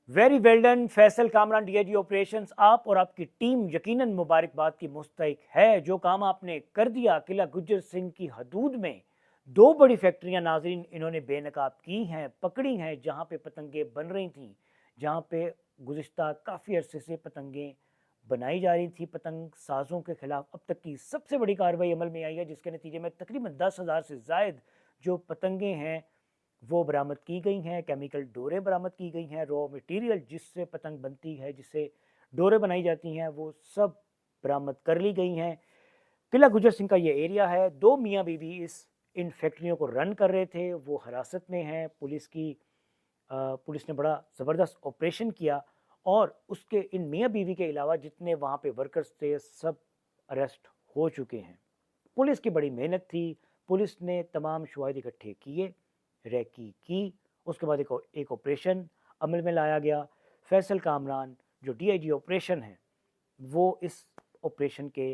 Very well done Faisal Kamran DIG operations. आप और आपकी टीम यकीनन मुबारकबाद की मुस्तहिक है। जो काम आपने कर दिया किला गुज्जर सिंह की हदूद में, दो बड़ी फैक्ट्रियां नाजरीन इन्होंने बेनकाब की हैं, पकड़ी हैं, जहां पे पतंगें बन रही थी, जहां पे गुज़िश्ता काफ़ी अरसे से पतंगें बनाई जा रही थी। पतंग साजों के खिलाफ अब तक की सबसे बड़ी कार्रवाई अमल में आई है, जिसके नतीजे में तकरीबन 10,000 से जायद जो पतंगें हैं वो बरामद की गई हैं। केमिकल डोरें बरामद की गई हैं। रॉ मटेरियल जिससे पतंग बनती है, जिससे डोरें बनाई जाती हैं, वो सब बरामद कर ली गई हैं। किला गुजर सिंह का ये एरिया है। दो मियाँ बीवी इन फैक्ट्रियों को रन कर रहे थे, वो हिरासत में हैं। पुलिस ने बड़ा ज़बरदस्त ऑपरेशन किया और उसके इन मियाँ बीवी के अलावा जितने वहाँ पे वर्कर्स थे सब अरेस्ट हो चुके हैं। पुलिस की बड़ी मेहनत थी। पुलिस ने तमाम शवाहिद इकट्ठे किए, रैकी की, उसके बाद एक ऑपरेशन अमल में लाया गया। फैसल कामरान जो डीआईजी ऑपरेशन है वो इस ऑपरेशन के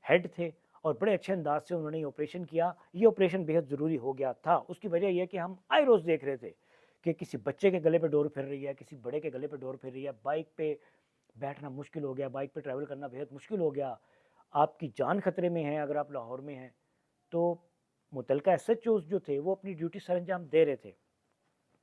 हेड थे और बड़े अच्छे अंदाज से उन्होंने ये ऑपरेशन किया। ये ऑपरेशन बेहद ज़रूरी हो गया था। उसकी वजह यह कि हम आए रोज़ देख रहे थे कि किसी बच्चे के गले पे डोर फिर रही है, किसी बड़े के गले पे डोर फिर रही है, बाइक पे बैठना मुश्किल हो गया, बाइक पे ट्रैवल करना बेहद मुश्किल हो गया, आपकी जान खतरे में है अगर आप लाहौर में हैं। तो मुतलका एसएचओ जो थे वो अपनी ड्यूटी सर अंजाम दे रहे थे,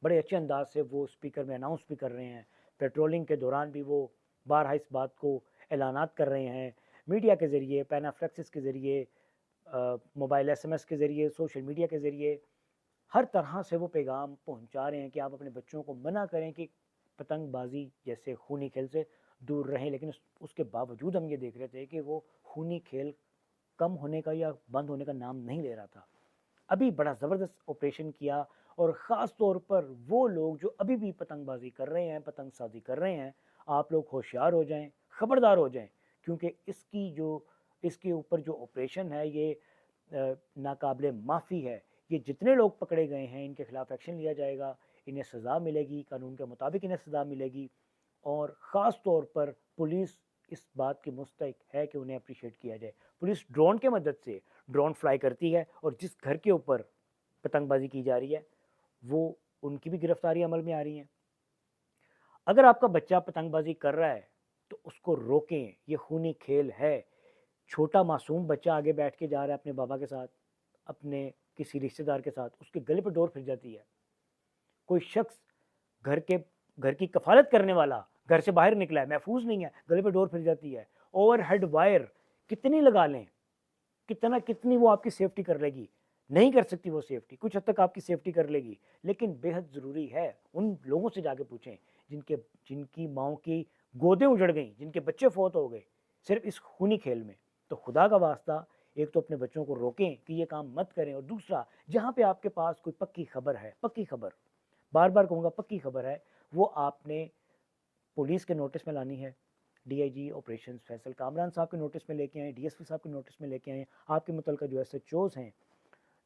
बड़े अच्छे अंदाज से वो स्पीकर में अनाउंस भी कर रहे हैं। पेट्रोलिंग के दौरान भी वो बारहा इस बात को ऐलानात कर रहे हैं, मीडिया के ज़रिए, पैनाफ्लेक्सिस के ज़रिए, मोबाइल एसएमएस के ज़रिए, सोशल मीडिया के ज़रिए, हर तरह से वो पैगाम पहुंचा रहे हैं कि आप अपने बच्चों को मना करें कि पतंगबाजी जैसे खूनी खेल से दूर रहें। लेकिन उसके बावजूद हम ये देख रहे थे कि वो खूनी खेल कम होने का या बंद होने का नाम नहीं ले रहा था। अभी बड़ा ज़बरदस्त ऑपरेशन किया और ख़ास तौर पर वो लोग जो अभी भी पतंगबाजी कर रहे हैं, पतंगसाजी कर रहे हैं, आप लोग होशियार हो जाएं, ख़बरदार हो जाएं, क्योंकि इसके ऊपर जो ऑपरेशन है ये नाकाबिले माफ़ी है। ये जितने लोग पकड़े गए हैं इनके खिलाफ एक्शन लिया जाएगा, इन्हें सज़ा मिलेगी, कानून के मुताबिक इन्हें सज़ा मिलेगी। और ख़ास तौर पर पुलिस इस बात की मुस्तहिक है कि उन्हें अप्रिशिएट किया जाए। पुलिस ड्रोन के मदद से ड्रोन फ्लाई करती है और जिस घर के ऊपर पतंगबाजी की जा रही है वो उनकी भी गिरफ्तारी अमल में आ रही है। अगर आपका बच्चा पतंगबाजी कर रहा है तो उसको रोकें, ये खूनी खेल है। छोटा मासूम बच्चा आगे बैठ के जा रहा है अपने बाबा के साथ, अपने किसी रिश्तेदार के साथ, उसके गले पर डोर फिर जाती है। कोई शख्स घर के घर की कफालत करने वाला घर से बाहर निकला है, महफूज नहीं है, गले पे डोर फिर जाती है। ओवरहेड वायर कितनी लगा लें, कितनी वो आपकी सेफ्टी कर लेगी, नहीं कर सकती वो सेफ्टी, कुछ हद तक आपकी सेफ्टी कर लेगी, लेकिन बेहद ज़रूरी है उन लोगों से जाके पूछें जिनकी माओ की गोदें उजड़ गई, जिनके बच्चे फौत हो गए सिर्फ इस खूनी खेल में। तो खुदा का वास्ता एक तो अपने बच्चों को रोकें कि ये काम मत करें, और दूसरा जहाँ पे आपके पास कोई पक्की खबर है, पक्की खबर, बार बार कहूँगा पक्की खबर है, वो आपने पुलिस के नोटिस में लानी है। डीआईजी ऑपरेशंस फैसल कामरान साहब के नोटिस में लेके आए, डीएसपी साहब के नोटिस में लेके आए, आपके मुतलका जो एसएचओज हैं,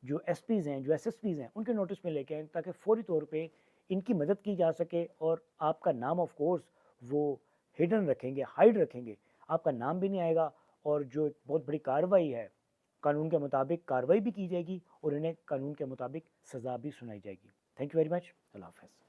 जो एसपीज़ हैं, जो एसएसपीज़ हैं, उनके नोटिस में लेके आए, ताकि फौरी तौर पे इनकी मदद की जा सके। और आपका नाम ऑफ कोर्स वो हिडन रखेंगे, हाइड रखेंगे, आपका नाम भी नहीं आएगा। और जो एक बहुत बड़ी कार्रवाई है, कानून के मुताबिक कार्रवाई भी की जाएगी और इन्हें कानून के मुताबिक सज़ा भी सुनाई जाएगी। Thank you very much. अल्लाह हाफ़िज़।